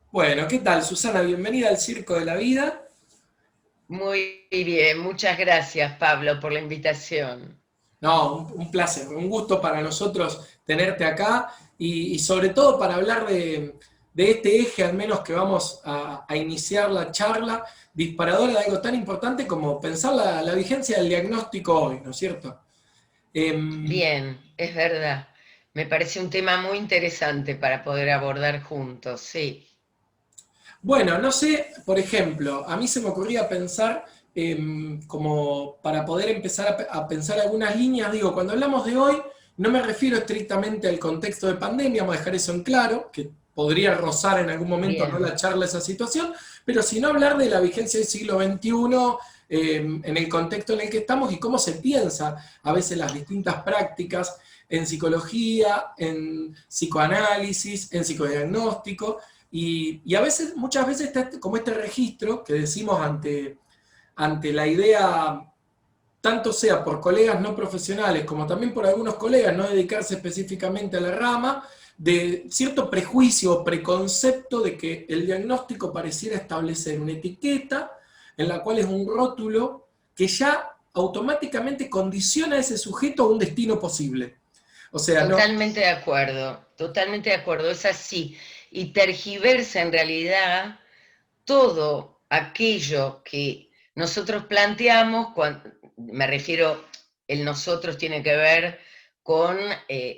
Bueno, ¿qué tal, Susana? Bienvenida al Circo de la Vida. Muy bien, muchas gracias Pablo por la invitación. No, un placer, un gusto para nosotros tenerte acá y sobre todo para hablar de este eje, al menos que vamos a iniciar la charla disparadora de algo tan importante como pensar la vigencia del diagnóstico hoy, ¿no es cierto? Em, Bien, es verdad. Me parece un tema muy interesante para poder abordar juntos, sí. Bueno, no sé, por ejemplo, a mí se me ocurría pensar, como para poder empezar a pensar algunas líneas, digo, cuando hablamos de hoy, no me refiero estrictamente al contexto de pandemia, vamos a dejar eso en claro, que podría rozar en algún momento no Bien, la charla esa situación, pero sino hablar de la vigencia del siglo XXI, en el contexto en el que estamos y cómo se piensa a veces las distintas prácticas en psicología, en psicoanálisis, en psicodiagnóstico. Y a veces, muchas veces está como este registro que decimos ante la idea, tanto sea por colegas no profesionales como también por algunos colegas no dedicarse específicamente a la rama, de cierto prejuicio o preconcepto de que el diagnóstico pareciera establecer una etiqueta en la cual es un rótulo que ya automáticamente condiciona a ese sujeto a un destino posible. O sea, no, totalmente de acuerdo, es así. Y tergiversa en realidad todo aquello que nosotros planteamos, me refiero, el nosotros tiene que ver con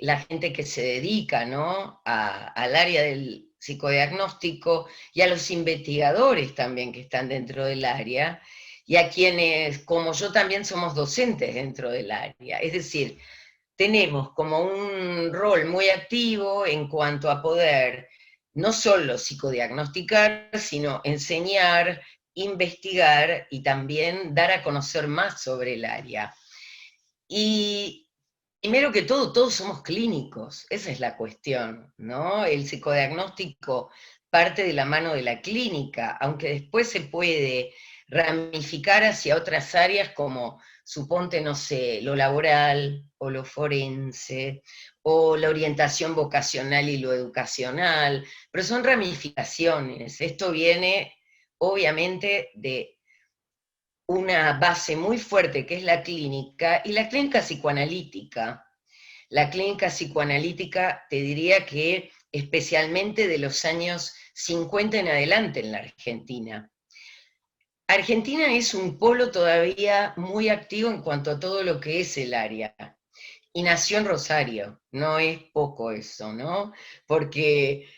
la gente que se dedica, ¿no? Al área del psicodiagnóstico y a los investigadores también que están dentro del área y a quienes, como yo, también somos docentes dentro del área. Es decir, tenemos como un rol muy activo en cuanto a poder no solo psicodiagnosticar, sino enseñar, investigar y también dar a conocer más sobre el área. Y primero que todo, todos somos clínicos, esa es la cuestión, ¿no? El psicodiagnóstico parte de la mano de la clínica, aunque después se puede ramificar hacia otras áreas como, suponte, no sé, lo laboral o lo forense, o la orientación vocacional y lo educacional, pero son ramificaciones. Esto viene obviamente de una base muy fuerte que es la clínica y la clínica psicoanalítica. La clínica psicoanalítica te diría que especialmente de los años 50 en adelante en la Argentina. Argentina es un polo todavía muy activo en cuanto a todo lo que es el área. Y nació en Rosario, no es poco eso, ¿no? Porque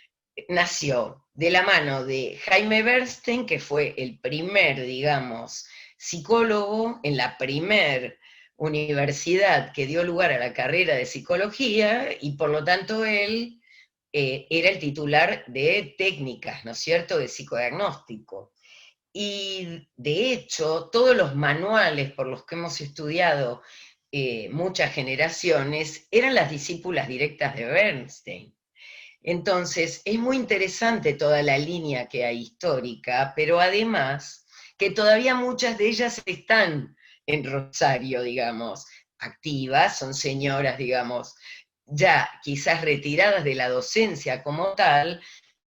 nació de la mano de Jaime Bernstein, que fue el primer, digamos, psicólogo en la primer universidad que dio lugar a la carrera de psicología, y por lo tanto él era el titular de técnicas, ¿no es cierto?, de psicodiagnóstico. Y de hecho, todos los manuales por los que hemos estudiado muchas generaciones eran las discípulas directas de Bernstein. Entonces, es muy interesante toda la línea que hay histórica, pero además que todavía muchas de ellas están en Rosario, digamos, activas, son señoras, digamos, ya quizás retiradas de la docencia como tal,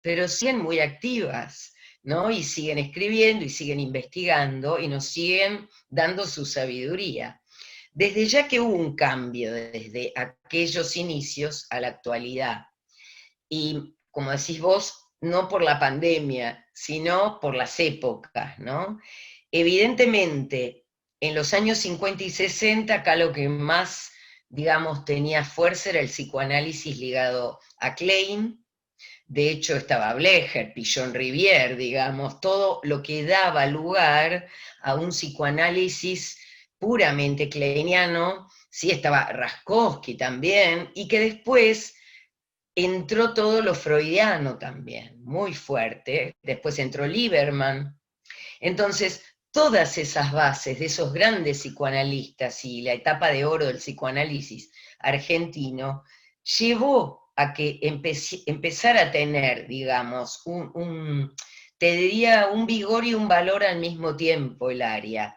pero siguen muy activas, ¿no? Y siguen escribiendo y siguen investigando y nos siguen dando su sabiduría. Desde ya que hubo un cambio desde aquellos inicios a la actualidad. Y como decís vos, no por la pandemia, sino por las épocas, ¿no? Evidentemente, en los años 50 y 60, acá lo que más, digamos, tenía fuerza era el psicoanálisis ligado a Klein. De hecho, estaba Blecher, Pichon Rivière, digamos, todo lo que daba lugar a un psicoanálisis puramente kleiniano. Sí, estaba Raskowski también, y que después entró todo lo freudiano también, muy fuerte. Después entró Lieberman. Entonces, todas esas bases de esos grandes psicoanalistas y la etapa de oro del psicoanálisis argentino llevó a que empezara a tener, digamos, te diría, un vigor y un valor al mismo tiempo el área.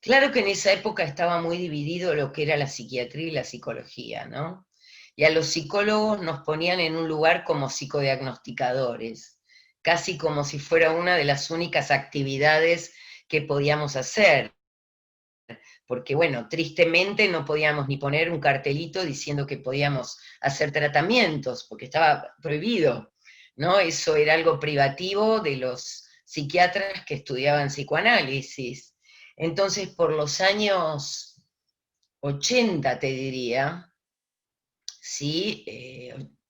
Claro que en esa época estaba muy dividido lo que era la psiquiatría y la psicología, ¿no? Y a los psicólogos nos ponían en un lugar como psicodiagnosticadores, casi como si fuera una de las únicas actividades que podíamos hacer. Porque bueno, tristemente no podíamos ni poner un cartelito diciendo que podíamos hacer tratamientos, porque estaba prohibido, ¿no? Eso era algo privativo de los psiquiatras que estudiaban psicoanálisis. Entonces, por los años 80, te diría, ¿sí?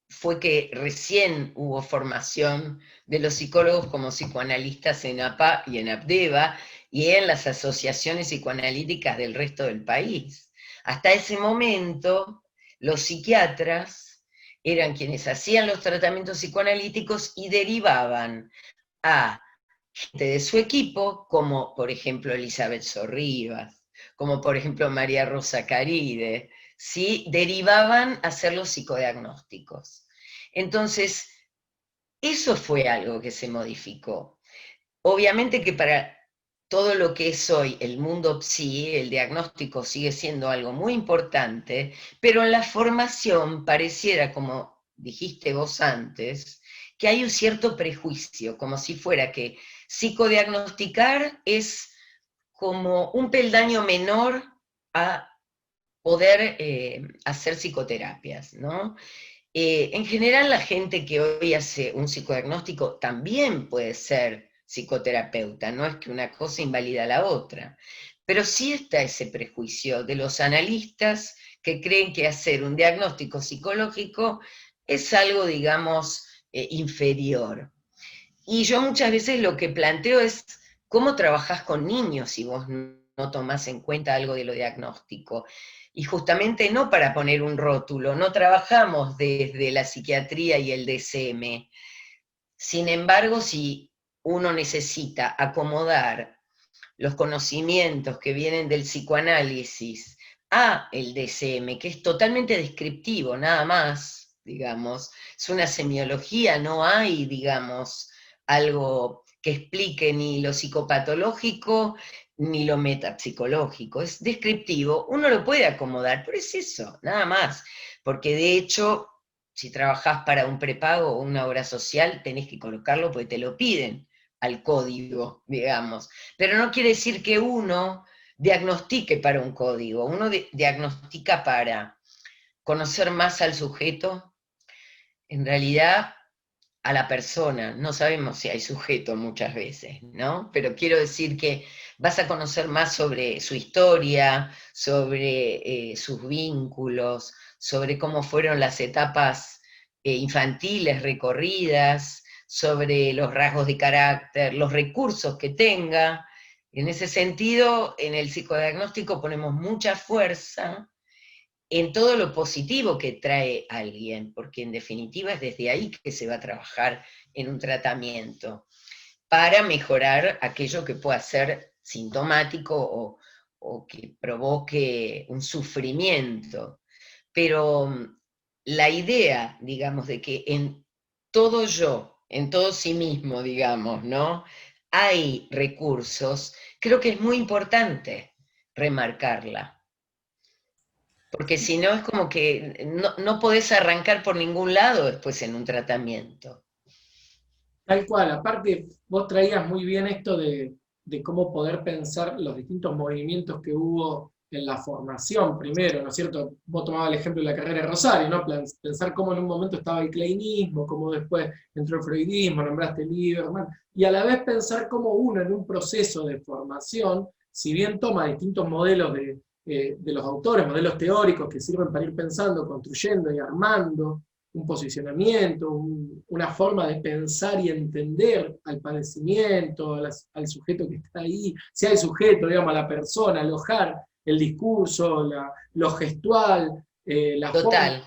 Fue que recién hubo formación de los psicólogos como psicoanalistas en APA y en APDEVA y en las asociaciones psicoanalíticas del resto del país. Hasta ese momento, los psiquiatras eran quienes hacían los tratamientos psicoanalíticos y derivaban a gente de su equipo, como por ejemplo Elizabeth Sorribas, como por ejemplo María Rosa Caride, ¿sí? Derivaban a hacer los psicodiagnósticos. Entonces, eso fue algo que se modificó. Obviamente que para todo lo que es hoy el mundo psi, el diagnóstico sigue siendo algo muy importante, pero en la formación pareciera, como dijiste vos antes, que hay un cierto prejuicio, como si fuera que psicodiagnosticar es como un peldaño menor a poder hacer psicoterapias, ¿no? En general, la gente que hoy hace un psicodiagnóstico también puede ser psicoterapeuta, no es que una cosa invalida la otra, pero sí está ese prejuicio de los analistas que creen que hacer un diagnóstico psicológico es algo, digamos, inferior. Y yo muchas veces lo que planteo es cómo trabajás con niños si vos no tomás en cuenta algo de lo diagnóstico. Y justamente no para poner un rótulo, no trabajamos desde la psiquiatría y el DSM. Sin embargo, si uno necesita acomodar los conocimientos que vienen del psicoanálisis a el DSM, que es totalmente descriptivo, nada más, digamos, es una semiología, no hay, digamos, algo que explique ni lo psicopatológico ni lo metapsicológico, es descriptivo, uno lo puede acomodar, pero es eso, nada más, porque de hecho, si trabajás para un prepago o una obra social, tenés que colocarlo porque te lo piden al código, digamos. Pero no quiere decir que uno diagnostique para un código, uno diagnostica para conocer más al sujeto, en realidad a la persona, no sabemos si hay sujeto muchas veces, ¿no? Pero quiero decir que vas a conocer más sobre su historia, sobre sus vínculos, sobre cómo fueron las etapas infantiles recorridas, sobre los rasgos de carácter, los recursos que tenga. En ese sentido, en el psicodiagnóstico ponemos mucha fuerza en todo lo positivo que trae alguien, porque en definitiva es desde ahí que se va a trabajar en un tratamiento, para mejorar aquello que pueda ser sintomático o que provoque un sufrimiento. Pero la idea, digamos, de que en todo yo, en todo sí mismo, digamos, ¿no? Hay recursos, creo que es muy importante remarcarla. Porque si no es como que no podés arrancar por ningún lado después en un tratamiento. Tal cual, aparte vos traías muy bien esto de cómo poder pensar los distintos movimientos que hubo en la formación primero, ¿no es cierto? Vos tomabas el ejemplo de la carrera de Rosario, ¿no? Pensar cómo en un momento estaba el kleinismo, cómo después entró el freudismo, nombraste Lieberman, y a la vez pensar cómo uno en un proceso de formación, si bien toma distintos modelos de los autores, modelos teóricos que sirven para ir pensando, construyendo y armando, un posicionamiento, una forma de pensar y entender al padecimiento, al sujeto que está ahí, si hay sujeto, digamos, a la persona, alojar el discurso, lo gestual, la forma Total,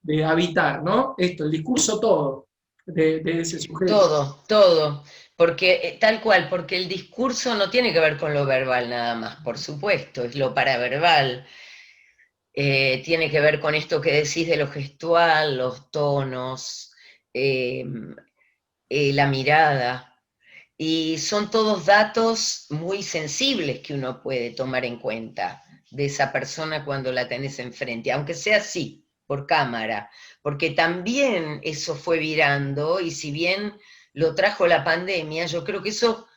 de habitar, ¿no? Esto, el discurso todo de ese sujeto. todo, todo. Porque tal cual, porque el discurso no tiene que ver con lo verbal nada más, por supuesto, es lo paraverbal. Tiene que ver con esto que decís de lo gestual, los tonos, eh, la mirada. Y son todos datos muy sensibles que uno puede tomar en cuenta de esa persona cuando la tenés enfrente, aunque sea así, por cámara, porque también eso fue virando, y si bien lo trajo la pandemia, yo creo que eso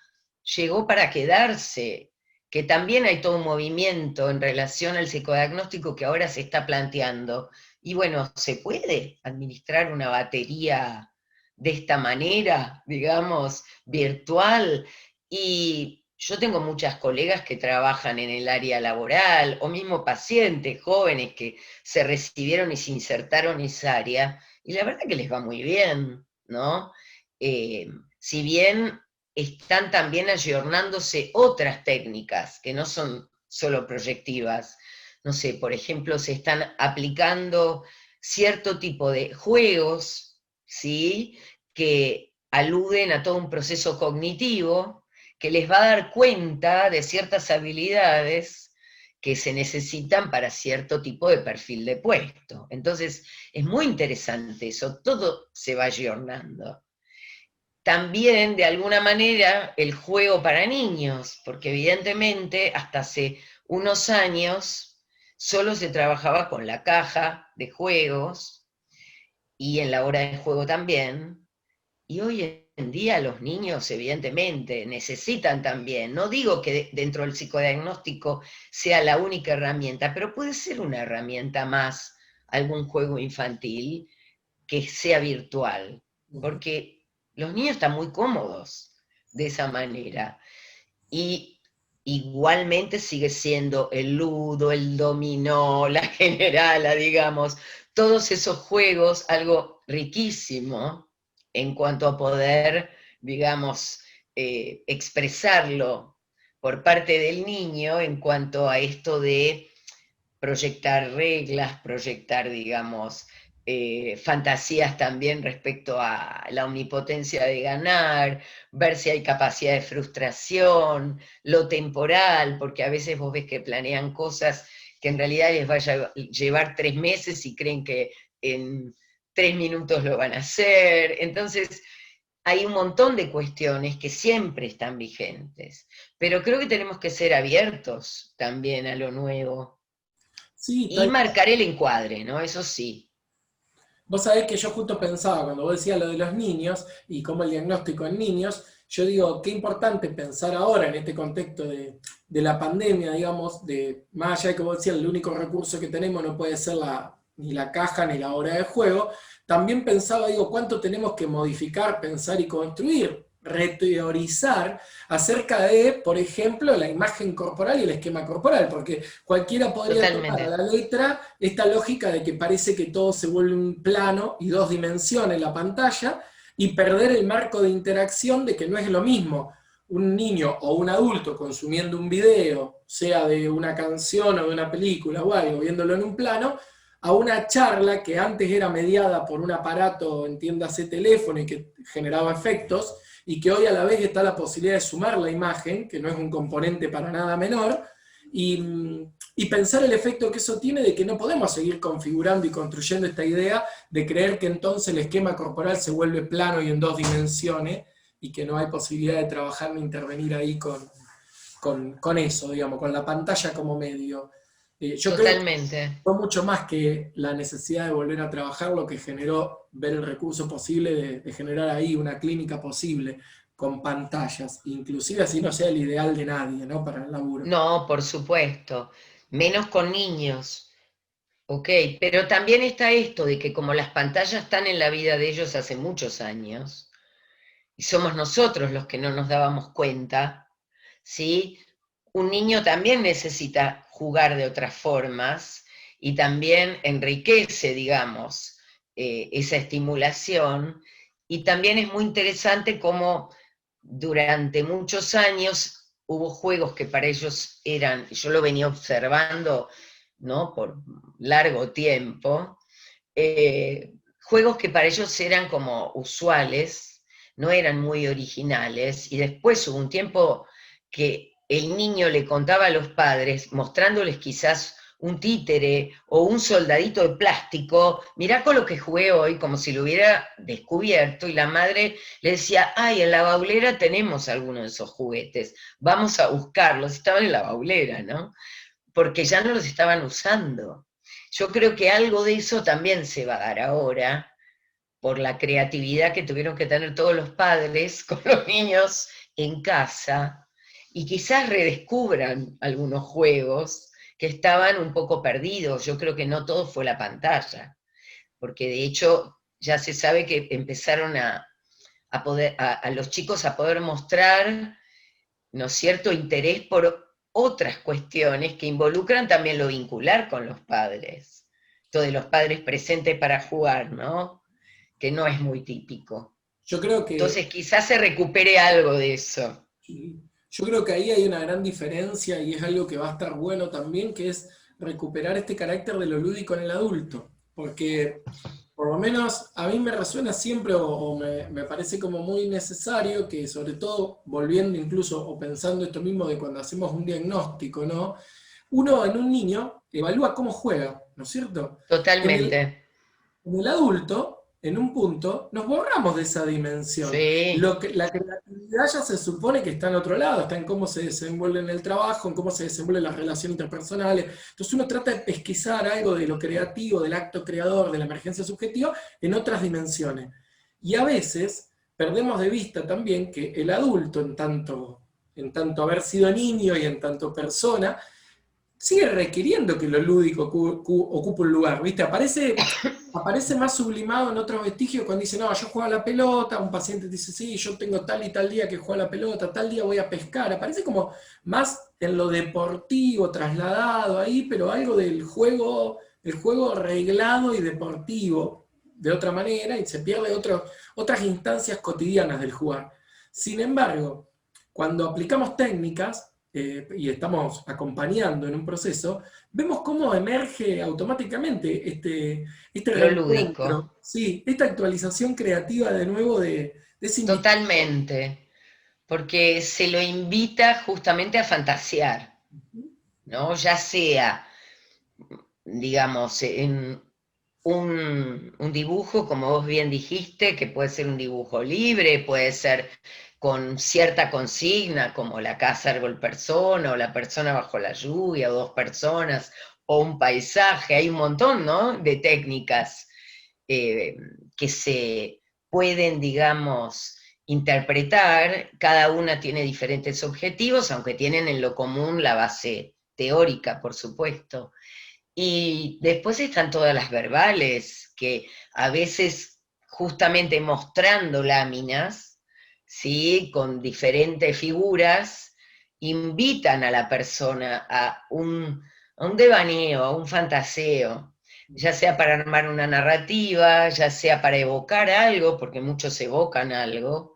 llegó para quedarse, que también hay todo un movimiento en relación al psicodiagnóstico que ahora se está planteando. Y bueno, ¿se puede administrar una batería de esta manera, digamos, virtual? Y yo tengo muchas colegas que trabajan en el área laboral, o mismo pacientes jóvenes que se recibieron y se insertaron en esa área, y la verdad que les va muy bien, ¿no? Si bien están también ayornándose otras técnicas que no son solo proyectivas. No sé, por ejemplo, se están aplicando cierto tipo de juegos, ¿sí? Que aluden a todo un proceso cognitivo que les va a dar cuenta de ciertas habilidades que se necesitan para cierto tipo de perfil de puesto. Entonces, es muy interesante eso, todo se va ayornando. También, de alguna manera, el juego para niños, porque evidentemente hasta hace unos años solo se trabajaba con la caja de juegos y en la hora de juego también, y hoy en día los niños evidentemente necesitan también, no digo que dentro del psicodiagnóstico sea la única herramienta, pero puede ser una herramienta más, algún juego infantil que sea virtual, porque los niños están muy cómodos de esa manera. Y igualmente sigue siendo el ludo, el dominó, la generala, digamos, todos esos juegos, algo riquísimo en cuanto a poder, digamos, expresarlo por parte del niño en cuanto a esto de proyectar reglas, proyectar, digamos, fantasías también respecto a la omnipotencia de ganar, ver si hay capacidad de frustración, lo temporal, porque a veces vos ves que planean cosas que en realidad les va a llevar 3 meses y creen que en 3 minutos lo van a hacer. Entonces, hay un montón de cuestiones que siempre están vigentes, pero creo que tenemos que ser abiertos también a lo nuevo. Sí, Y tal cual. marcar el encuadre, ¿no? Eso sí, Vos sabés que yo justo pensaba, cuando vos decías lo de los niños y cómo el diagnóstico en niños, yo digo, qué importante pensar ahora en este contexto de la pandemia, digamos, de más allá de que vos decías, el único recurso que tenemos no puede ser ni la caja ni la hora de juego, también pensaba, digo, cuánto tenemos que modificar, pensar y construir, reteorizar acerca de, por ejemplo, la imagen corporal y el esquema corporal, porque cualquiera podría tomar a totalmente. la letra esta lógica de que parece que todo se vuelve un plano y dos dimensiones en la pantalla y perder el marco de interacción de que no es lo mismo un niño o un adulto consumiendo un video, sea de una canción o de una película o algo, viéndolo en un plano, a una charla que antes era mediada por un aparato, entiéndase teléfono, y que generaba efectos, y que hoy a la vez está la posibilidad de sumar la imagen, que no es un componente para nada menor, y pensar el efecto que eso tiene de que no podemos seguir configurando y construyendo esta idea de creer que entonces el esquema corporal se vuelve plano y en dos dimensiones y que no hay posibilidad de trabajar ni intervenir ahí con eso, digamos, con la pantalla como medio. Yo creo que Totalmente. fue mucho más que la necesidad de volver a trabajar lo que generó ver el recurso posible de generar ahí una clínica posible con pantallas, inclusive así no sea el ideal de nadie, ¿no? Para el laburo. No, por supuesto. Menos con niños. Ok, pero también está esto de que como las pantallas están en la vida de ellos hace muchos años, y somos nosotros los que no nos dábamos cuenta, ¿sí? Un niño también necesita jugar de otras formas y también enriquece, digamos, esa estimulación. Y también es muy interesante cómo durante muchos años hubo juegos que para ellos eran, yo lo venía observando, ¿no? Por largo tiempo, juegos que para ellos eran como usuales, no eran muy originales, y después hubo un tiempo que el niño le contaba a los padres, mostrándoles quizás un títere o un soldadito de plástico, mirá con lo que jugué hoy, como si lo hubiera descubierto, y la madre le decía, ay, en la baulera tenemos algunos de esos juguetes, vamos a buscarlos, estaban en la baulera, ¿no? Porque ya no los estaban usando. Yo creo que algo de eso también se va a dar ahora, por la creatividad que tuvieron que tener todos los padres con los niños en casa, y quizás redescubran algunos juegos que estaban un poco perdidos. Yo creo que no todo fue la pantalla, porque de hecho ya se sabe que empezaron a los chicos a poder mostrar, ¿no es cierto?, interés por otras cuestiones que involucran también lo vincular con los padres. Esto de los padres presentes para jugar, ¿no? Que no es muy típico. Yo creo que Entonces quizás se recupere algo de eso. Yo creo que ahí hay una gran diferencia y es algo que va a estar bueno también, que es recuperar este carácter de lo lúdico en el adulto. Porque por lo menos a mí me resuena siempre me parece como muy necesario que sobre todo volviendo incluso o pensando esto mismo de cuando hacemos un diagnóstico, ¿no? Uno en un niño evalúa cómo juega, ¿no es cierto? En Totalmente. en el adulto, en un punto, nos borramos de esa dimensión. Sí, La creatividad ya se supone que está en otro lado, está en cómo se desenvuelve en el trabajo, en cómo se desenvuelven las relaciones interpersonales. Entonces uno trata de pesquisar algo de lo creativo, del acto creador, de la emergencia subjetiva, en otras dimensiones. Y a veces perdemos de vista también que el adulto, en tanto haber sido niño y en tanto persona, sigue requiriendo que lo lúdico ocupe un lugar, ¿viste? Aparece más sublimado en otros vestigios cuando dice, no, yo juego a la pelota, un paciente dice, sí, yo tengo tal y tal día que juego a la pelota, tal día voy a pescar, aparece como más en lo deportivo, trasladado ahí, pero algo del juego, el juego reglado y deportivo, de otra manera, y se pierde otras instancias cotidianas del jugar. Sin embargo, cuando aplicamos técnicas, y estamos acompañando en un proceso, vemos cómo emerge automáticamente este lo lúdico. reencuentro, sí, esta actualización creativa de nuevo de ese invitado. Totalmente. Porque se lo invita justamente a fantasear, ¿no? Ya sea, digamos, en un dibujo, como vos bien dijiste, que puede ser un dibujo libre, puede ser con cierta consigna, como la casa, árbol, persona, o la persona bajo la lluvia, o dos personas, o un paisaje. Hay un montón, ¿no?, de técnicas eh, que se pueden, digamos, interpretar. Cada una tiene diferentes objetivos, aunque tienen en lo común la base teórica, por supuesto. Y después están todas las verbales, que a veces justamente mostrando láminas, ¿sí?, con diferentes figuras, invitan a la persona a un devaneo, a un fantaseo, ya sea para armar una narrativa, ya sea para evocar algo, porque muchos evocan algo,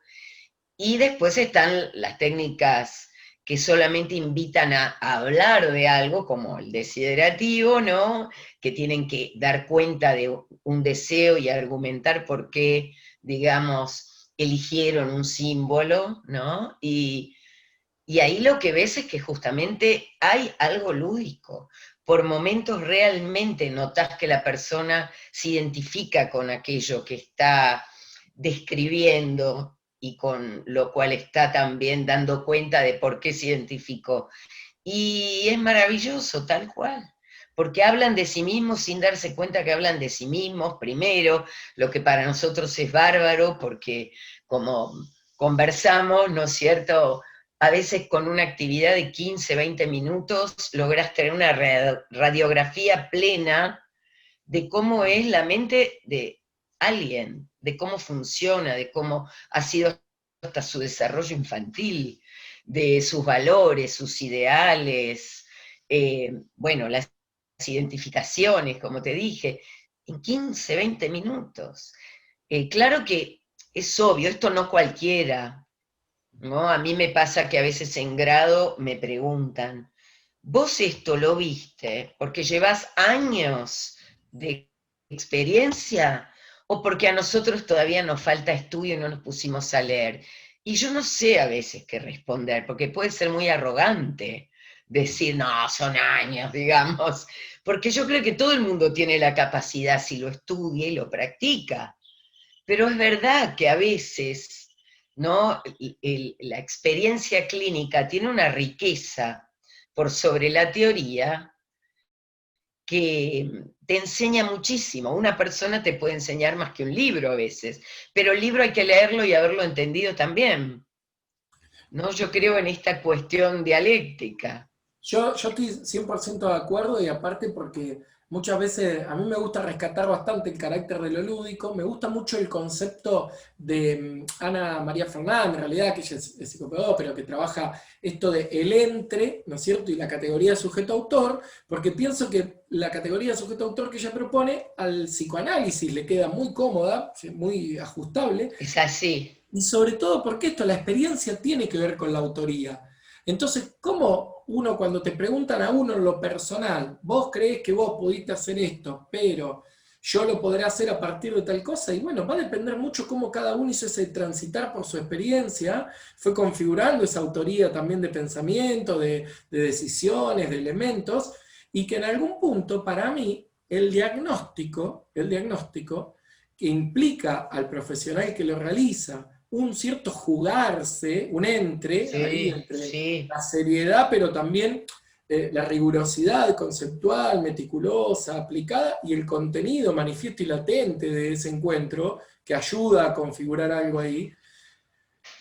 y después están las técnicas que solamente invitan a hablar de algo, como el desiderativo, ¿no? Que tienen que dar cuenta de un deseo y argumentar por qué, digamos, eligieron un símbolo, ¿no? Y ahí lo que ves es que justamente hay algo lúdico. Por momentos realmente notas que la persona se identifica con aquello que está describiendo y con lo cual está también dando cuenta de por qué se identificó. Y es maravilloso, tal cual, porque hablan de sí mismos sin darse cuenta que hablan de sí mismos primero, lo que para nosotros es bárbaro, porque como conversamos, ¿no es cierto? A veces con una actividad de 15, 20 minutos logras tener una radiografía plena de cómo es la mente de alguien, de cómo funciona, de cómo ha sido hasta su desarrollo infantil, de sus valores, sus ideales, bueno, las identificaciones, como te dije, en 15, 20 minutos. Claro que es obvio, esto no cualquiera, ¿no? A mí me pasa que a veces en grado me preguntan, ¿vos esto lo viste porque llevas años de experiencia o porque a nosotros todavía nos falta estudio y no nos pusimos a leer? Y yo no sé a veces qué responder, porque puede ser muy arrogante decir, no, son años, digamos, porque yo creo que todo el mundo tiene la capacidad si lo estudia y lo practica. Pero es verdad que a veces, ¿no?, la experiencia clínica tiene una riqueza por sobre la teoría que te enseña muchísimo. Una persona te puede enseñar más que un libro a veces, pero el libro hay que leerlo y haberlo entendido también, ¿no? Yo creo en esta cuestión dialéctica. Yo estoy 100% de acuerdo y aparte porque muchas veces a mí me gusta rescatar bastante el carácter de lo lúdico, me gusta mucho el concepto de Ana María Fernández, en realidad, que ella es psicopedagoga, pero que trabaja esto de el entre, ¿no es cierto?, y la categoría de sujeto-autor, porque pienso que la categoría de sujeto-autor que ella propone al psicoanálisis le queda muy cómoda, sí, muy ajustable, Es así. y sobre todo porque esto, la experiencia tiene que ver con la autoría. Entonces, ¿cómo uno cuando te preguntan a uno en lo personal, vos creés que vos pudiste hacer esto, pero yo lo podré hacer a partir de tal cosa? Y bueno, va a depender mucho cómo cada uno hizo ese transitar por su experiencia, fue configurando esa autoría también de pensamiento, de decisiones, de elementos, y que en algún punto, para mí, el diagnóstico que implica al profesional que lo realiza un cierto jugarse, un entre, ahí Sí, entre sí, la seriedad, pero también la rigurosidad conceptual, meticulosa, aplicada, y el contenido manifiesto y latente de ese encuentro, que ayuda a configurar algo ahí.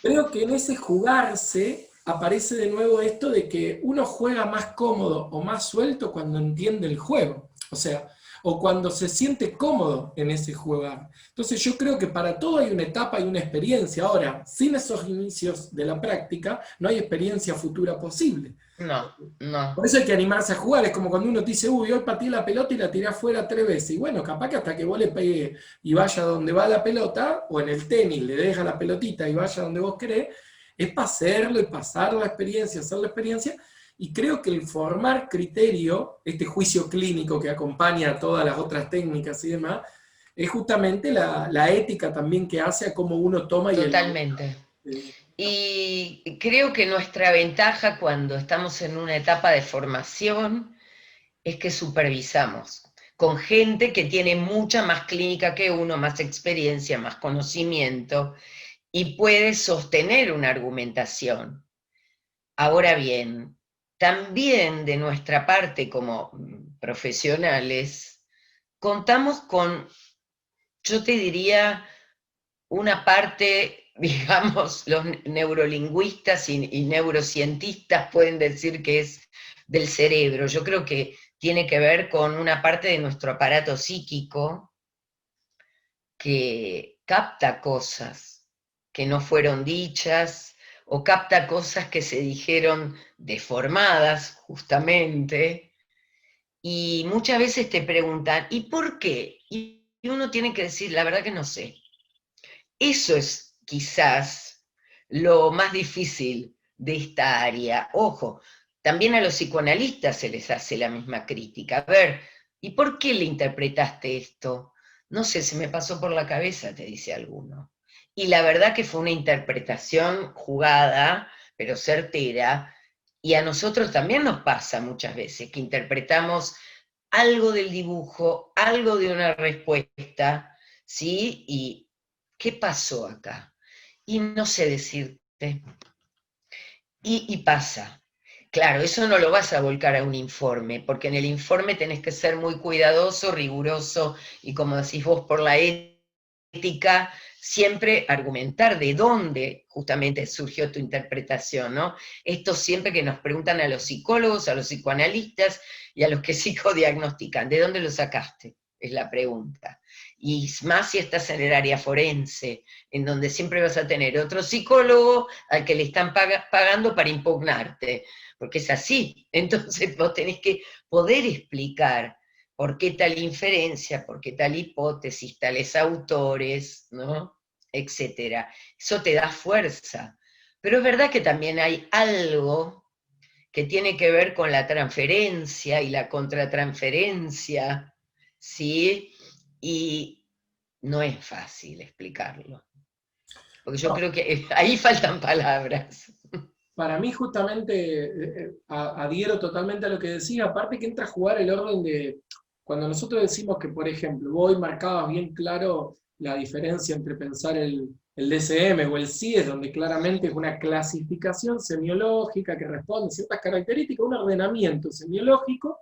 Creo que en ese jugarse aparece de nuevo esto de que uno juega más cómodo o más suelto cuando entiende el juego. O sea, o cuando se siente cómodo en ese jugar. Entonces yo creo que para todo hay una etapa y una experiencia. Ahora, sin esos inicios de la práctica, no hay experiencia futura posible. no, no, Por eso hay que animarse a jugar. Es como cuando uno te dice, uy, hoy pateé la pelota y la tiré afuera 3 veces. Y bueno, capaz que hasta que vos le pegue y vaya donde va la pelota, o en el tenis le deja la pelotita y vaya donde vos querés, es para hacerlo y pasar la experiencia, hacer la experiencia. Y creo que el formar criterio, este juicio clínico que acompaña a todas las otras técnicas y demás, es justamente la ética también que hace a cómo uno toma y elabora. totalmente. eh, Y creo que nuestra ventaja cuando estamos en una etapa de formación es que supervisamos con gente que tiene mucha más clínica que uno, más experiencia, más conocimiento y puede sostener una argumentación. Ahora bien, también de nuestra parte como profesionales, contamos con, yo te diría, una parte, digamos, los neurolingüistas y neurocientistas pueden decir que es del cerebro. Yo creo que tiene que ver con una parte de nuestro aparato psíquico que capta cosas que no fueron dichas o capta cosas que se dijeron deformadas justamente y muchas veces te preguntan, ¿y por qué? Y uno tiene que decir, la verdad que no sé. Eso es quizás lo más difícil de esta área. Ojo, también a los psicoanalistas se les hace la misma crítica. A ver, ¿y por qué le interpretaste esto? No sé, se me pasó por la cabeza, te dice alguno. Y la verdad que fue una interpretación jugada, pero certera, y a nosotros también nos pasa muchas veces que interpretamos algo del dibujo, algo de una respuesta, ¿sí? Y ¿qué pasó acá? Y no sé decirte. Y pasa. Claro, eso no lo vas a volcar a un informe, porque en el informe tenés que ser muy cuidadoso, riguroso y como decís vos, por la ética, siempre argumentar de dónde justamente surgió tu interpretación, ¿no? Esto siempre que nos preguntan a los psicólogos, a los psicoanalistas y a los que psicodiagnostican, ¿de dónde lo sacaste? Es la pregunta. Y más si estás en el área forense, en donde siempre vas a tener otro psicólogo al que le están pagando para impugnarte, porque es así. Entonces vos tenés que poder explicar por qué tal inferencia, por qué tal hipótesis, tales autores, ¿no? Etcétera. Eso te da fuerza. Pero es verdad que también hay algo que tiene que ver con la transferencia y la contratransferencia, ¿sí? Y no es fácil explicarlo, porque yo no, creo que ahí faltan palabras. para mí justamente adhiero totalmente a lo que decía, aparte que entra a jugar el orden de, cuando nosotros decimos que, por ejemplo, vos hoy marcabas bien claro la diferencia entre pensar el DSM o el CIES, donde claramente es una clasificación semiológica que responde a ciertas características, un ordenamiento semiológico,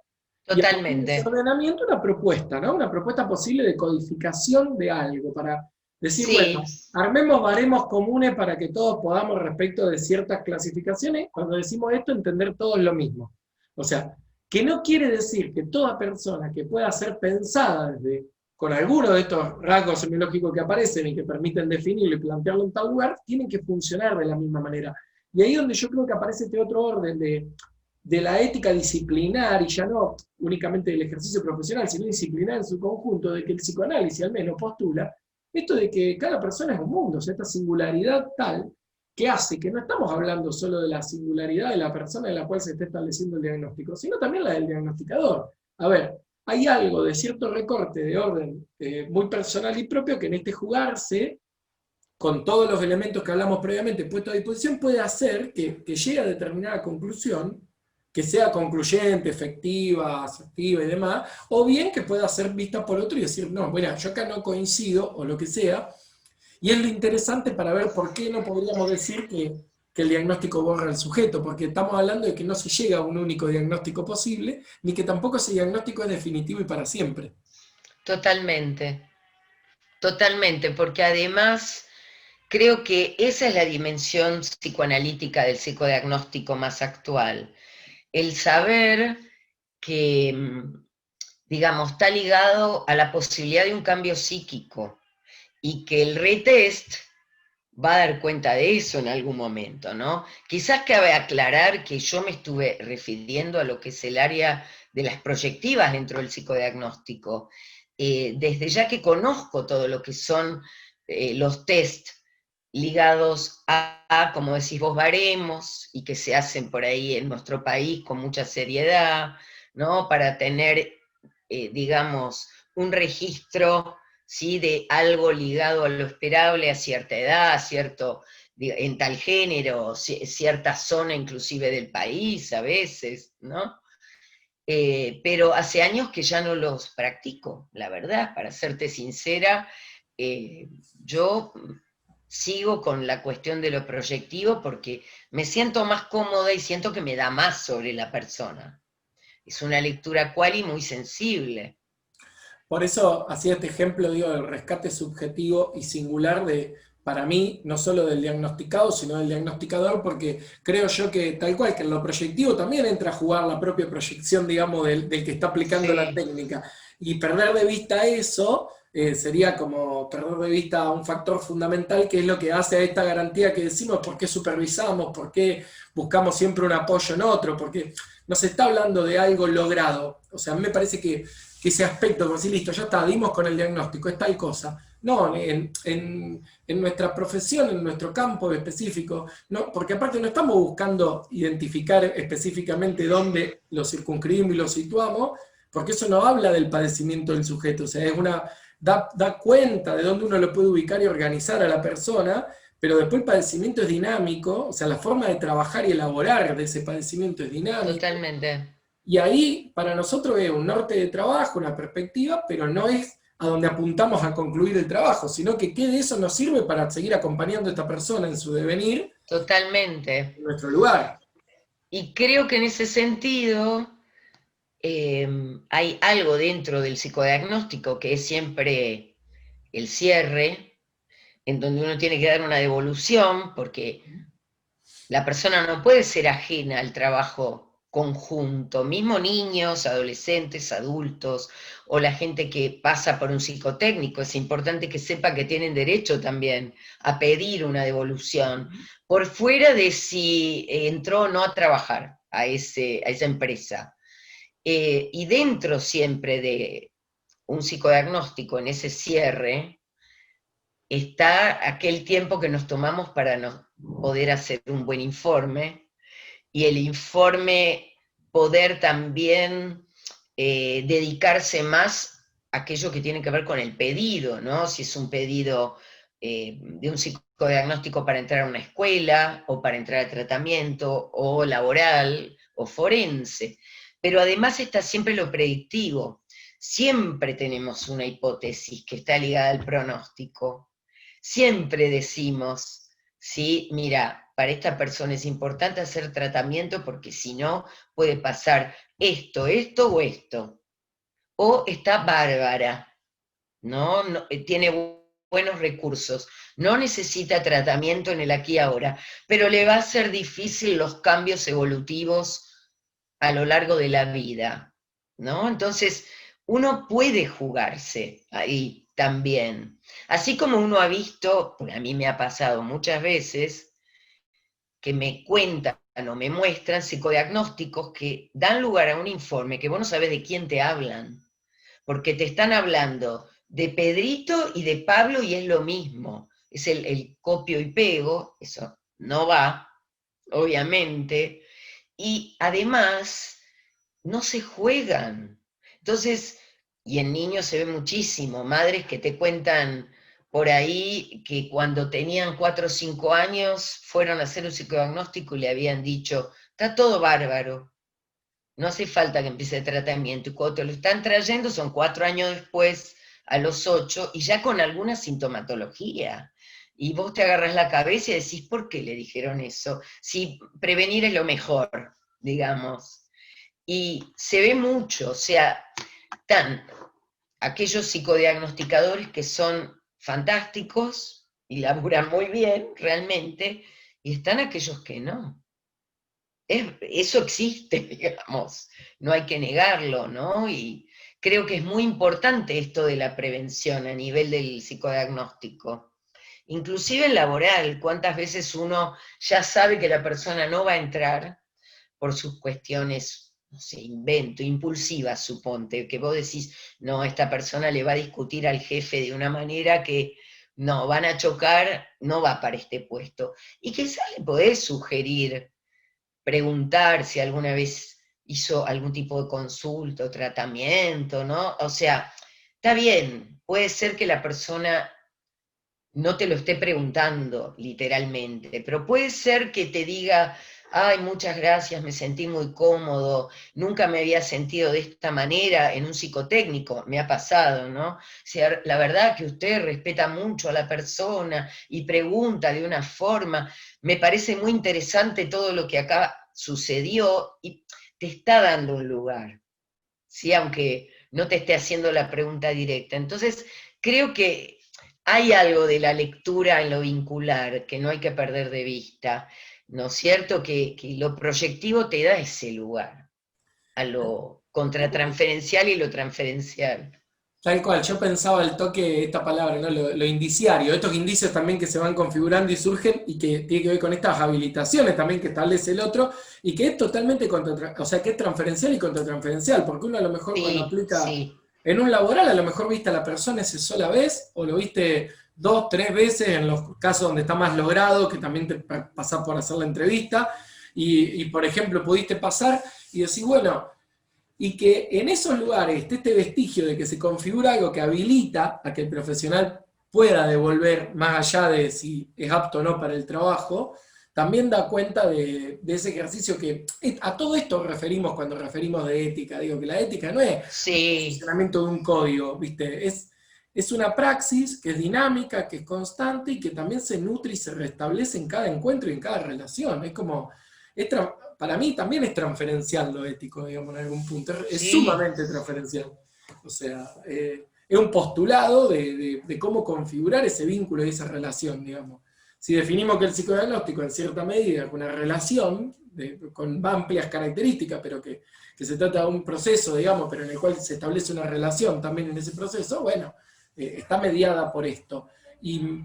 Y a partir de ese Totalmente. ordenamiento una propuesta, ¿no? Una propuesta posible de codificación de algo, para decir, Sí, bueno, armemos baremos comunes para que todos podamos, respecto de ciertas clasificaciones, cuando decimos esto, entender todos lo mismo. O sea, que no quiere decir que toda persona que pueda ser pensada desde, con alguno de estos rasgos semiológicos que aparecen y que permiten definirlo y plantearlo en tal lugar, tienen que funcionar de la misma manera. Y ahí es donde yo creo que aparece este otro orden de la ética disciplinar, y ya no únicamente del ejercicio profesional, sino disciplinar en su conjunto, de que el psicoanálisis al menos postula esto de que cada persona es un mundo, o sea, esta singularidad tal que hace que no estamos hablando solo de la singularidad de la persona en la cual se está estableciendo el diagnóstico, sino también la del diagnosticador. A ver, hay algo de cierto recorte de orden muy personal y propio que en este jugarse con todos los elementos que hablamos previamente puestos a disposición, puede hacer que llegue a determinada conclusión, que sea concluyente, efectiva, asertiva y demás, o bien que pueda ser vista por otro y decir, no, bueno, yo acá no coincido, o lo que sea, y es lo interesante para ver por qué no podríamos decir que el diagnóstico borra al sujeto, porque estamos hablando de que no se llega a un único diagnóstico posible, ni que tampoco ese diagnóstico es definitivo y para siempre. totalmente. Totalmente, porque además creo que esa es la dimensión psicoanalítica del psicodiagnóstico más actual. El saber que, digamos, está ligado a la posibilidad de un cambio psíquico y que el retest va a dar cuenta de eso en algún momento, ¿no? Quizás cabe aclarar que yo me estuve refiriendo a lo que es el área de las proyectivas dentro del psicodiagnóstico, desde ya que conozco todo lo que son los test ligados como decís vos, baremos, y que se hacen por ahí en nuestro país con mucha seriedad, ¿no? Para tener, digamos, un registro, ¿sí? De algo ligado a lo esperable a cierta edad, a cierto, en tal género, cierta zona inclusive del país a veces, ¿no? Pero hace años que ya no los practico, la verdad, para serte sincera, yo sigo con la cuestión de lo proyectivo porque me siento más cómoda y siento que me da más sobre la persona. Es una lectura cual y muy sensible. Por eso hacía este ejemplo, digo, del rescate subjetivo y singular de, para mí, no solo del diagnosticado, sino del diagnosticador, porque creo yo que tal cual, que en lo proyectivo también entra a jugar la propia proyección, digamos, del que está aplicando la Sí, técnica. Y perder de vista eso sería como perder de vista un factor fundamental que es lo que hace a esta garantía que decimos, por qué supervisamos, por qué buscamos siempre un apoyo en otro, porque no se está hablando de algo logrado. O sea, a mí me parece que ese aspecto, como si listo, ya está, dimos con el diagnóstico, es tal cosa. No, en nuestra profesión, en nuestro campo específico, no, porque aparte no estamos buscando identificar específicamente dónde lo circunscribimos y lo situamos, porque eso no habla del padecimiento del sujeto, o sea, da cuenta de dónde uno lo puede ubicar y organizar a la persona, pero después el padecimiento es dinámico, o sea, la forma de trabajar y elaborar de ese padecimiento es dinámico, totalmente. y ahí para nosotros es un norte de trabajo, una perspectiva, pero no es a donde apuntamos a concluir el trabajo, sino que qué de eso nos sirve para seguir acompañando a esta persona en su devenir Totalmente. en nuestro lugar. Y creo que en ese sentido hay algo dentro del psicodiagnóstico que es siempre el cierre, en donde uno tiene que dar una devolución, porque la persona no puede ser ajena al trabajo conjunto, mismo niños, adolescentes, adultos, o la gente que pasa por un psicotécnico. Es importante que sepa que tienen derecho también a pedir una devolución, por fuera de si entró o no a trabajar a esa empresa. Y dentro siempre de un psicodiagnóstico, en ese cierre, está aquel tiempo que nos tomamos para poder hacer un buen informe y el informe poder también dedicarse más a aquello que tiene que ver con el pedido, ¿no? Si es un pedido de un psicodiagnóstico para entrar a una escuela o para entrar a tratamiento o laboral o forense. Pero además está siempre lo predictivo. Siempre tenemos una hipótesis que está ligada al pronóstico. Siempre decimos, Sí, mira, para esta persona es importante hacer tratamiento porque si no puede pasar esto o esto. O está bárbara, ¿no? Tiene buenos recursos, no necesita tratamiento en el aquí y ahora, pero le va a ser difícil los cambios evolutivos a lo largo de la vida, ¿no? Entonces, uno puede jugarse ahí también. Así como uno ha visto, porque a mí me ha pasado muchas veces, que me cuentan o me muestran psicodiagnósticos que dan lugar a un informe que vos no sabés de quién te hablan, porque te están hablando de Pedrito y de Pablo y es lo mismo. Es el copio y pego, eso no va, obviamente, y además no se juegan. Entonces, y en niños se ve muchísimo, madres que te cuentan por ahí que cuando tenían 4 o 5 años fueron a hacer un psicodiagnóstico y le habían dicho, está todo bárbaro, no hace falta que empiece el tratamiento. Y cuando te lo están trayendo son 4 años después, a los 8, y ya con alguna sintomatología. Y vos te agarras la cabeza y decís, ¿por qué le dijeron eso? Si prevenir es lo mejor, digamos. Y se ve mucho, o sea, están aquellos psicodiagnosticadores que son fantásticos y laburan muy bien realmente, y están aquellos que no. Eso existe, digamos, no hay que negarlo, ¿no? Y creo que es muy importante esto de la prevención a nivel del psicodiagnóstico. Inclusive en laboral, cuántas veces uno ya sabe que la persona no va a entrar por sus cuestiones, no sé, invento, impulsivas, suponte, que vos decís, no, esta persona le va a discutir al jefe de una manera que no, van a chocar, no va para este puesto. Y quizás le podés sugerir preguntar si alguna vez hizo algún tipo de consulta o tratamiento, ¿no? O sea, está bien, puede ser que la persona no te lo esté preguntando literalmente, pero puede ser que te diga, ay, muchas gracias, me sentí muy cómodo, nunca me había sentido de esta manera en un psicotécnico, me ha pasado, ¿no? O sea, la verdad que usted respeta mucho a la persona y pregunta de una forma, me parece muy interesante todo lo que acá sucedió y te está dando un lugar, ¿sí? Aunque no te esté haciendo la pregunta directa. Entonces, creo que hay algo de la lectura en lo vincular que no hay que perder de vista, ¿no es cierto? Que lo proyectivo te da ese lugar, a lo contratransferencial y lo transferencial. Tal cual, yo pensaba el toque, esta palabra, ¿no? Lo indiciario, estos indicios también que se van configurando y surgen y que tiene que ver con estas habilitaciones también que establece el otro y que es totalmente o sea, que es transferencial y contratransferencial, porque uno a lo mejor cuando Sí, aplica sí, en un laboral, a lo mejor viste a la persona esa sola vez o lo viste 2, 3 veces en los casos donde está más logrado, que también te pasás por hacer la entrevista y por ejemplo pudiste pasar y decís, bueno, y que en esos lugares esté este vestigio de que se configura algo que habilita a que el profesional pueda devolver más allá de si es apto o no para el trabajo, también da cuenta de ese ejercicio que a todo esto referimos cuando referimos de ética. Digo que la ética no es el sí, funcionamiento de un código, ¿viste? Es una praxis que es dinámica, que es constante y que también se nutre y se restablece en cada encuentro y en cada relación. Es como, para mí también es transferencial lo ético, digamos, en algún punto. Es sí, sumamente transferencial. O sea, es un postulado de cómo configurar ese vínculo y esa relación, digamos. Si definimos que el psicodiagnóstico en cierta medida es una relación con amplias características, pero que se trata de un proceso, digamos, pero en el cual se establece una relación también en ese proceso, bueno, está mediada por esto. Y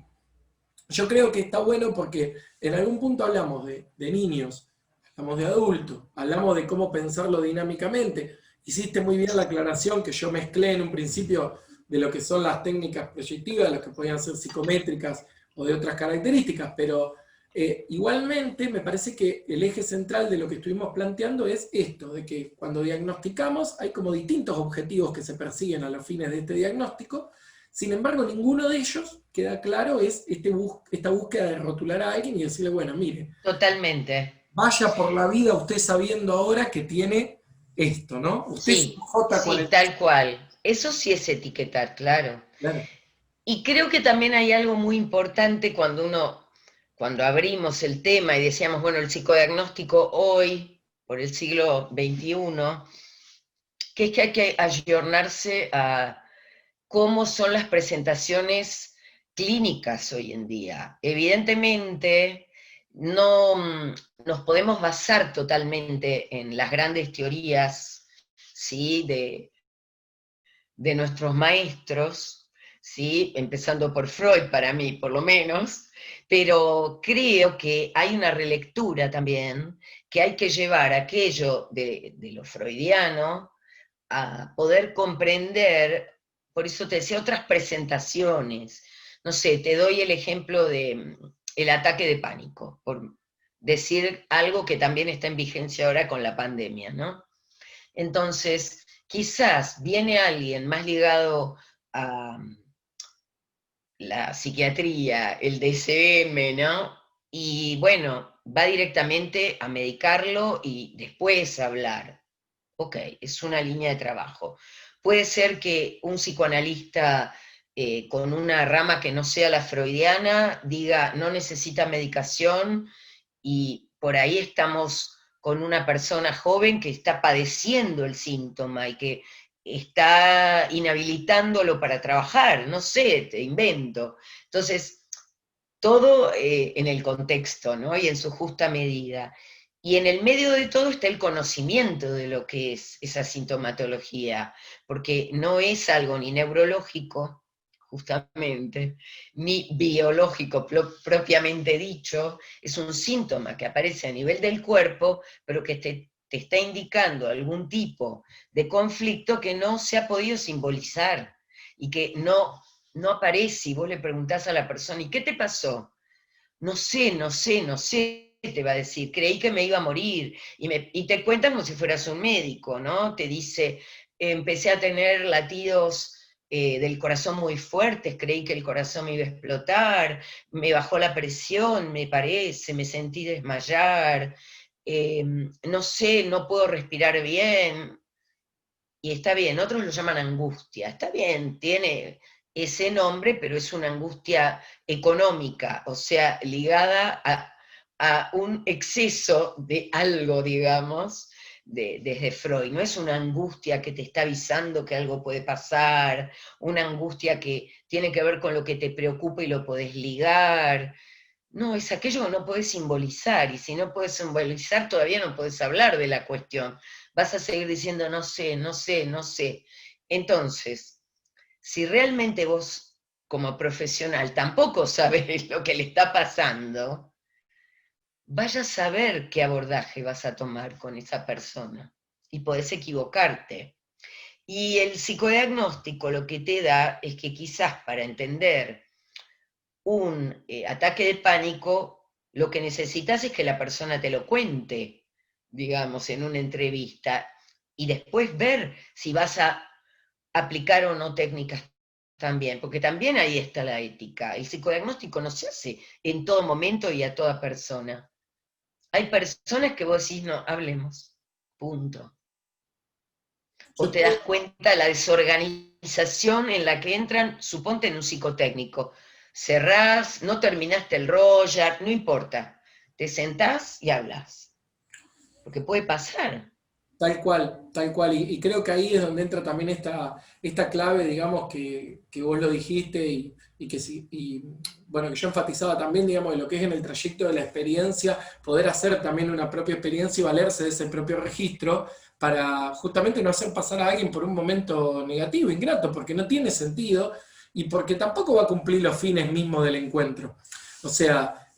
yo creo que está bueno porque en algún punto hablamos de niños, hablamos de adultos, hablamos de cómo pensarlo dinámicamente. Hiciste muy bien la aclaración que yo mezclé en un principio de lo que son las técnicas proyectivas, las que podían ser psicométricas o de otras características, pero igualmente me parece que el eje central de lo que estuvimos planteando es esto, de que cuando diagnosticamos hay como distintos objetivos que se persiguen a los fines de este diagnóstico. Sin embargo, ninguno de ellos, queda claro, es esta búsqueda de rotular a alguien y decirle, bueno, mire, totalmente. vaya por la vida usted sabiendo ahora que tiene esto, ¿no? Usted es un Sí, sí, J40. tal cual. Eso sí es etiquetar, claro. Claro. Y creo que también hay algo muy importante cuando abrimos el tema y decíamos, bueno, el psicodiagnóstico hoy, por el siglo XXI, que es que hay que ayornarse a cómo son las presentaciones clínicas hoy en día. Evidentemente, no nos podemos basar totalmente en las grandes teorías, ¿sí?, de nuestros maestros, ¿sí?, empezando por Freud, para mí por lo menos, pero creo que hay una relectura también, que hay que llevar aquello de lo freudiano a poder comprender, por eso te decía, otras presentaciones. No sé, te doy el ejemplo de el ataque de pánico, por decir algo que también está en vigencia ahora con la pandemia, ¿no? Entonces, quizás viene alguien más ligado a la psiquiatría, el DSM, ¿no? Y bueno, va directamente a medicarlo y después a hablar. Ok, es una línea de trabajo. Puede ser que un psicoanalista con una rama que no sea la freudiana diga no necesita medicación y por ahí estamos con una persona joven que está padeciendo el síntoma y que está inhabilitándolo para trabajar, no sé, te invento. Entonces, todo en el contexto, ¿no? Y en su justa medida. Y en el medio de todo está el conocimiento de lo que es esa sintomatología, porque no es algo ni neurológico, justamente, ni biológico propiamente dicho, es un síntoma que aparece a nivel del cuerpo, pero que te está indicando algún tipo de conflicto que no se ha podido simbolizar y que no aparece y vos le preguntás a la persona, ¿y qué te pasó? No sé, no sé, no sé, te va a decir, creí que me iba a morir, y te cuentan como si fueras un médico, ¿no? Te dice, empecé a tener latidos del corazón muy fuertes, creí que el corazón me iba a explotar, me bajó la presión, me parece, me sentí desmayar, no sé, no puedo respirar bien, y está bien, otros lo llaman angustia, está bien, tiene ese nombre, pero es una angustia económica, o sea, ligada a un exceso de algo, digamos, desde Freud. No es una angustia que te está avisando que algo puede pasar, una angustia que tiene que ver con lo que te preocupa y lo podés ligar. No, es aquello que no podés simbolizar, y si no podés simbolizar todavía no podés hablar de la cuestión. Vas a seguir diciendo no sé, no sé, no sé. Entonces, si realmente vos como profesional tampoco sabes lo que le está pasando, vaya a saber qué abordaje vas a tomar con esa persona. Y podés equivocarte. Y el psicodiagnóstico lo que te da es que quizás para entender un ataque de pánico, lo que necesitas es que la persona te lo cuente, digamos, en una entrevista, y después ver si vas a aplicar o no técnicas también, porque también ahí está la ética. El psicodiagnóstico no se hace en todo momento y a toda persona. Hay personas que vos decís, no, hablemos, punto. O Yo te das cuenta de la desorganización en la que entran, suponte en un psicotécnico. Cerrás, no terminaste el Roger, no importa. Te sentás y hablas. Porque puede pasar. Tal cual, tal cual. Y creo que ahí es donde entra también esta clave, digamos, que vos lo dijiste y que sí, y bueno, que yo enfatizaba también, digamos, de lo que es en el trayecto de la experiencia, poder hacer también una propia experiencia y valerse de ese propio registro para justamente no hacer pasar a alguien por un momento negativo, ingrato, porque no tiene sentido y porque tampoco va a cumplir los fines mismos del encuentro. O sea,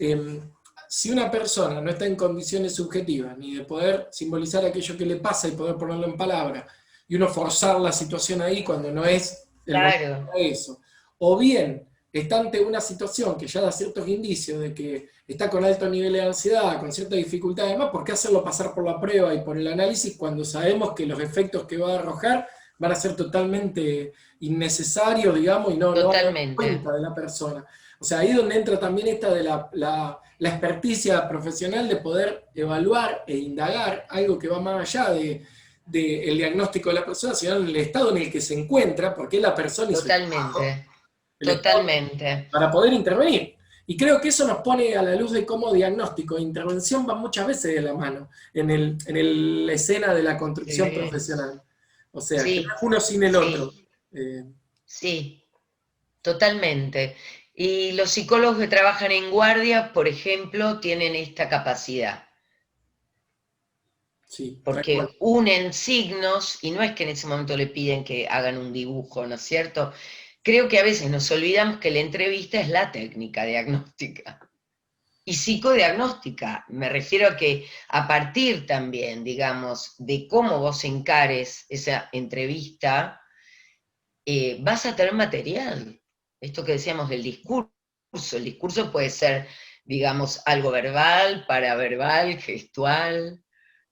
si una persona no está en condiciones subjetivas ni de poder simbolizar aquello que le pasa y poder ponerlo en palabra, y uno forzar la situación ahí cuando no es el momento Claro, para eso, o bien está ante una situación que ya da ciertos indicios de que está con alto nivel de ansiedad, con cierta dificultad además, ¿por qué hacerlo pasar por la prueba y por el análisis cuando sabemos que los efectos que va a arrojar van a ser totalmente innecesarios, digamos, y no van a dar totalmente. cuenta de la persona? O sea, ahí es donde entra también esta de la experticia profesional de poder evaluar e indagar algo que va más allá del diagnóstico de la persona, sino en el estado en el que se encuentra, porque es la persona y su estado, Totalmente. el estado Totalmente. para poder intervenir. Y creo que eso nos pone a la luz de cómo diagnóstico e intervención van muchas veces de la mano la escena de la construcción Sí, profesional. O sea, que no sí, es uno sin el otro. sí, Eh, sí, totalmente. Y los psicólogos que trabajan en guardia, por ejemplo, tienen esta capacidad, sí, tal cual. porque unen signos y no es que en ese momento le piden que hagan un dibujo, ¿no es cierto? Creo que a veces nos olvidamos que la entrevista es la técnica diagnóstica. Y psicodiagnóstica, me refiero a que a partir también, digamos, de cómo vos encares esa entrevista, vas a tener material. Esto que decíamos del discurso, el discurso puede ser, digamos, algo verbal, paraverbal, gestual,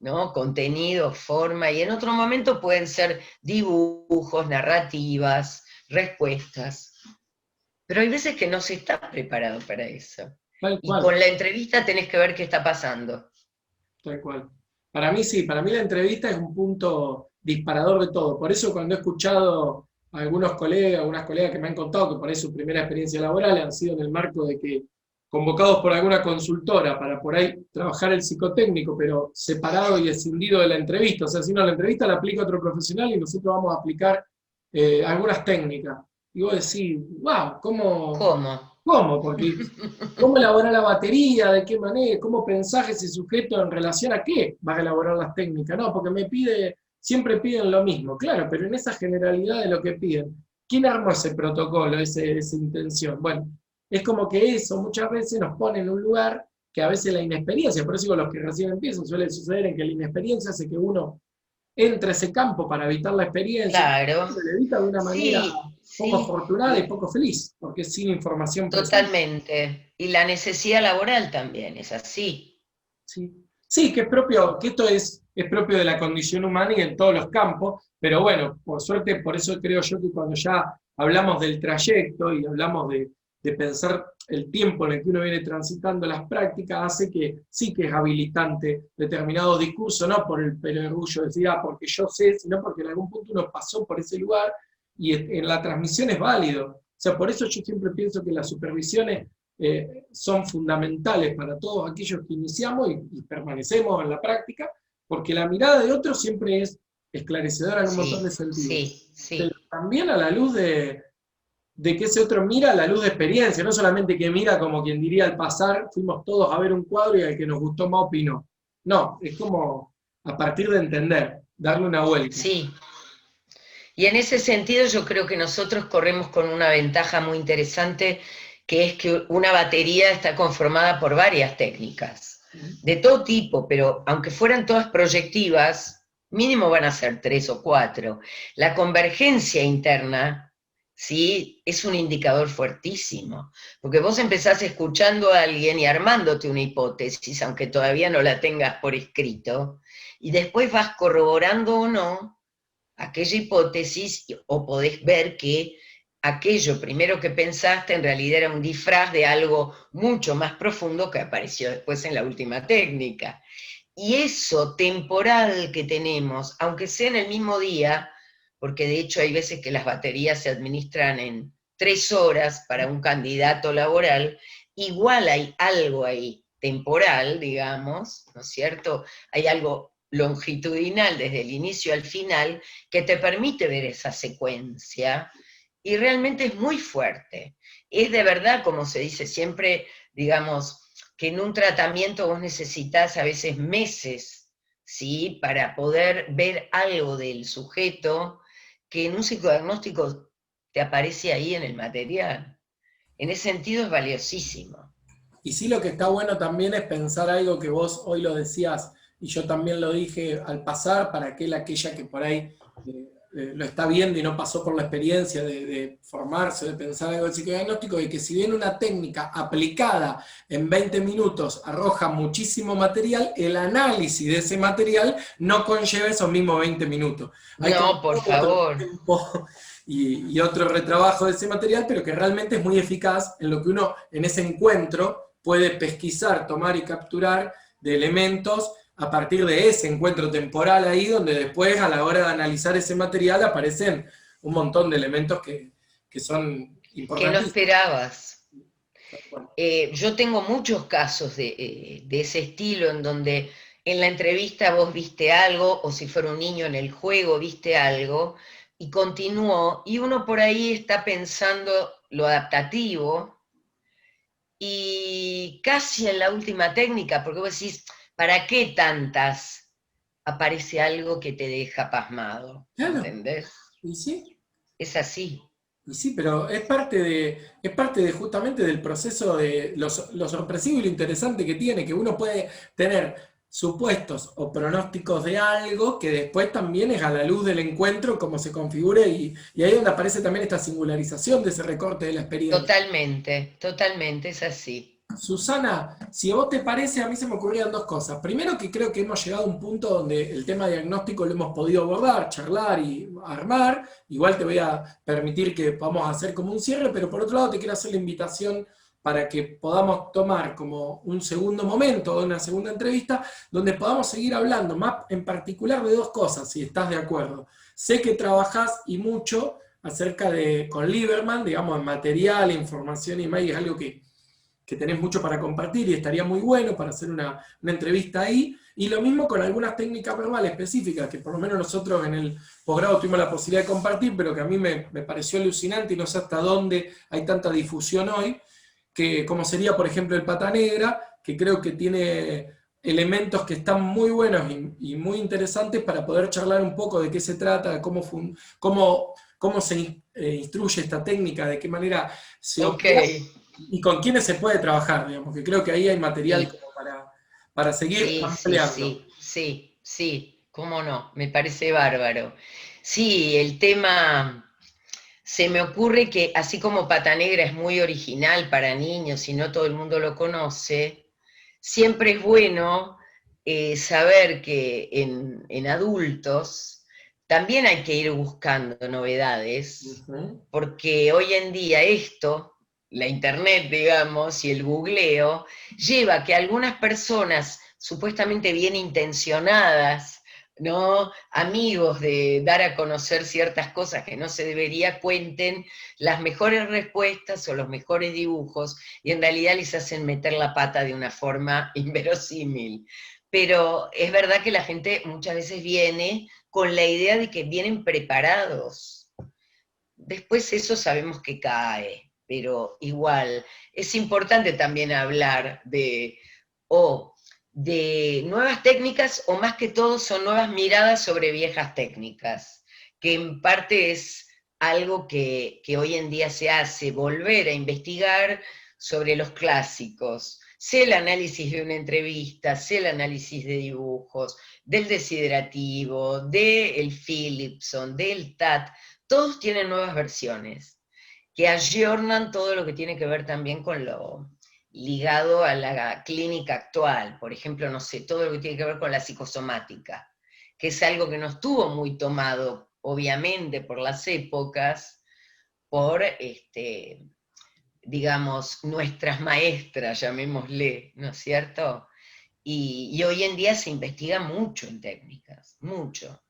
¿no? Contenido, forma, y en otro momento pueden ser dibujos, narrativas, respuestas. Pero hay veces que no se está preparado para eso. Tal Y cual. con la entrevista tenés que ver qué está pasando. Tal cual. Para mí sí, para mí la entrevista es un punto disparador de todo. Por eso cuando he escuchado a algunas colegas que me han contado que por ahí su primera experiencia laboral han sido en el marco de que convocados por alguna consultora para por ahí trabajar el psicotécnico, pero separado y escindido de la entrevista. O sea, si no, la entrevista la aplica otro profesional y nosotros vamos a aplicar algunas técnicas. Y vos decís, wow, ¿cómo? ¿Cómo? ¿Cómo? Porque ¿cómo elaborar la batería? ¿De qué manera? ¿Cómo pensás ese sujeto en relación a qué vas a elaborar las técnicas? No, porque siempre piden lo mismo, claro, pero en esa generalidad de lo que piden, ¿quién armó ese protocolo, esa intención? Bueno, es como que eso muchas veces nos pone en un lugar que a veces la inexperiencia, por eso digo, los que recién empiezan, suele suceder en que la inexperiencia hace que uno entre a ese campo para evitar la experiencia, Claro. se le evita de una manera Sí, poco sí, afortunada y poco feliz, porque es sin información presente. totalmente. Y la necesidad laboral también es así. Sí, sí, que es propio, que esto es propio de la condición humana y en todos los campos, pero bueno, por suerte, por eso creo yo que cuando ya hablamos del trayecto y hablamos de pensar el tiempo en el que uno viene transitando las prácticas, hace que sí que es habilitante determinado discurso, no por el perogrullo de decir, ah, porque yo sé, sino porque en algún punto uno pasó por ese lugar y en la transmisión es válido. O sea, por eso yo siempre pienso que las supervisiones son fundamentales para todos aquellos que iniciamos y permanecemos en la práctica, porque la mirada de otro siempre es esclarecedora en un montón de Sí, sentidos. sí, Pero sí. también a la luz de que ese otro mira a la luz de experiencia, no solamente que mira como quien diría al pasar, fuimos todos a ver un cuadro y al que nos gustó más opinó. No, es como a partir de entender, darle una vuelta. Sí. Y en ese sentido yo creo que nosotros corremos con una ventaja muy interesante, que es que una batería está conformada por varias técnicas, de todo tipo, pero aunque fueran todas proyectivas, mínimo van a ser 3 o 4. La convergencia interna, ¿sí? Es un indicador fuertísimo, porque vos empezás escuchando a alguien y armándote una hipótesis, aunque todavía no la tengas por escrito, y después vas corroborando o no aquella hipótesis o podés ver que aquello primero que pensaste en realidad era un disfraz de algo mucho más profundo que apareció después en la última técnica. Y eso temporal que tenemos, aunque sea en el mismo día, porque de hecho hay veces que las baterías se administran en 3 horas para un candidato laboral, igual hay algo ahí temporal, digamos, ¿no es cierto? Hay algo longitudinal desde el inicio al final que te permite ver esa secuencia y realmente es muy fuerte. Es de verdad, como se dice siempre, digamos, que en un tratamiento vos necesitas a veces meses, ¿sí? Para poder ver algo del sujeto que en un psicodiagnóstico te aparece ahí en el material. En ese sentido es valiosísimo. Y sí, lo que está bueno también es pensar algo que vos hoy lo decías, y yo también lo dije al pasar, para aquella que por ahí lo está viendo y no pasó por la experiencia de formarse, de pensar algo del psicodiagnóstico, de que si bien una técnica aplicada en 20 minutos arroja muchísimo material, el análisis de ese material no conlleva esos mismos 20 minutos. Hay como No, por otro favor. tiempo y otro retrabajo de ese material, pero que realmente es muy eficaz en lo que uno en ese encuentro puede pesquisar, tomar y capturar de elementos a partir de ese encuentro temporal ahí, donde después a la hora de analizar ese material aparecen un montón de elementos que son Que no importantísimos. esperabas. Yo tengo muchos casos de ese estilo en donde en la entrevista vos viste algo, o si fuera un niño en el juego viste algo, y continuó, y uno por ahí está pensando lo adaptativo, y casi en la última técnica, porque vos decís, ¿para qué tantas? Aparece algo que te deja pasmado, Claro, ¿entendés? y sí. Es así. Y sí, pero es parte de justamente del proceso de lo sorpresivo y lo interesante que tiene, que uno puede tener supuestos o pronósticos de algo que después también es a la luz del encuentro como se configure y ahí es donde aparece también esta singularización de ese recorte de la experiencia. Totalmente, totalmente, es así. Susana, si a vos te parece, a mí se me ocurrían dos cosas. Primero, que creo que hemos llegado a un punto donde el tema diagnóstico lo hemos podido abordar, charlar y armar. Igual te voy a permitir que podamos hacer como un cierre, pero por otro lado te quiero hacer la invitación para que podamos tomar como un segundo momento o una segunda entrevista donde podamos seguir hablando más en particular de dos cosas, si estás de acuerdo. Sé que trabajás y mucho acerca de, con Lieberman, digamos, en material, información y más, y es algo que tenés mucho para compartir y estaría muy bueno para hacer una entrevista ahí. Y lo mismo con algunas técnicas verbales específicas, que por lo menos nosotros en el posgrado tuvimos la posibilidad de compartir, pero que a mí me pareció alucinante y no sé hasta dónde hay tanta difusión hoy, que como sería, por ejemplo, el pata negra, que creo que tiene elementos que están muy buenos y muy interesantes para poder charlar un poco de qué se trata, de cómo se instruye esta técnica, de qué manera se Ok, opera y con quiénes se puede trabajar, digamos, que creo que ahí hay material sí, como para seguir sí, sí, ampliando. sí, sí, sí, cómo no, me parece bárbaro. Sí, el tema, se me ocurre que así como Pata Negra es muy original para niños y no todo el mundo lo conoce, siempre es bueno saber que en adultos también hay que ir buscando novedades, Ujú. porque hoy en día esto, la internet, digamos, y el googleo, lleva a que algunas personas supuestamente bien intencionadas, ¿no? Amigos de dar a conocer ciertas cosas que no se debería, cuenten las mejores respuestas o los mejores dibujos, y en realidad les hacen meter la pata de una forma inverosímil. Pero es verdad que la gente muchas veces viene con la idea de que vienen preparados. Después eso sabemos que cae, pero igual es importante también hablar o de nuevas técnicas, o más que todo son nuevas miradas sobre viejas técnicas, que en parte es algo que hoy en día se hace, volver a investigar sobre los clásicos. Sé el análisis de una entrevista, sé el análisis de dibujos, del desiderativo, del Philipson, del TAT, todos tienen nuevas versiones que ayornan todo lo que tiene que ver también con lo ligado a la clínica actual. Por ejemplo, no sé, todo lo que tiene que ver con la psicosomática, que es algo que no estuvo muy tomado, obviamente, por las épocas, por, digamos, nuestras maestras, llamémosle, ¿no es cierto? Y hoy en día se investiga mucho en técnicas, mucho.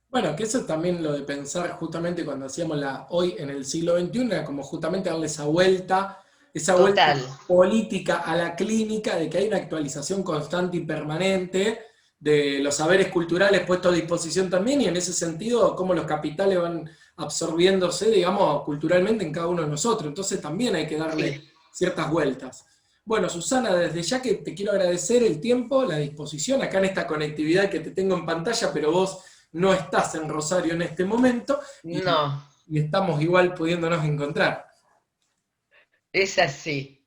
Bueno, que eso es también lo de pensar justamente cuando hacíamos hoy en el siglo XXI, era como justamente darle esa vuelta Total. política a la clínica, de que hay una actualización constante y permanente de los saberes culturales puestos a disposición también, y en ese sentido, cómo los capitales van absorbiéndose, digamos, culturalmente en cada uno de nosotros. Entonces también hay que darle Sí. ciertas vueltas. Bueno, Susana, desde ya que te quiero agradecer el tiempo, la disposición, acá en esta conectividad que te tengo en pantalla, pero vos no estás en Rosario en este momento No, y estamos igual pudiéndonos encontrar. es así.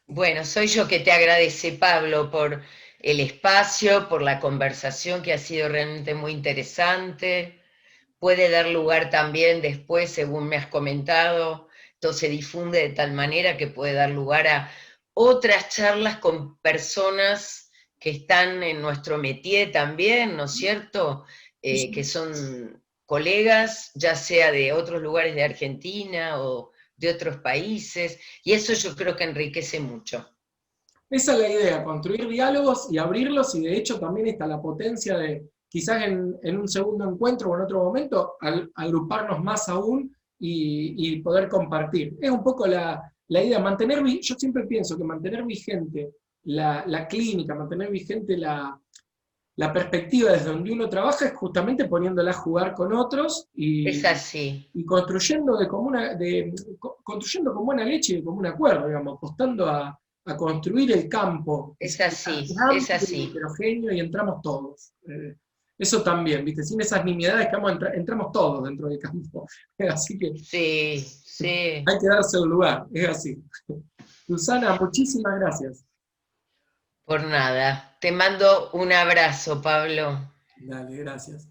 Bueno, soy yo que te agradece, Pablo, por el espacio, por la conversación que ha sido realmente muy interesante. Puede dar lugar también después, según me has comentado, esto se difunde de tal manera que puede dar lugar a otras charlas con personas que están en nuestro métier también, ¿no es cierto? Que son colegas, ya sea de otros lugares de Argentina o de otros países, y eso yo creo que enriquece mucho. Esa es la idea, construir diálogos y abrirlos, y de hecho también está la potencia de quizás en un segundo encuentro o en otro momento agruparnos más aún y poder compartir. Es un poco la idea de mantener, yo siempre pienso que mantener vigente la clínica, mantener vigente la perspectiva desde donde uno trabaja es justamente poniéndola a jugar con otros Es así, y construyendo, construyendo con buena leche y de común acuerdo, digamos, apostando a construir el campo, que es es así, es amplio y así. heterogéneo y entramos todos. Eso también, ¿viste? Sin esas nimiedades que entramos todos dentro del campo. Así que Sí, sí, hay que darse el lugar, es así. Susana, muchísimas gracias. por nada. Te mando un abrazo, Pablo. Dale, gracias.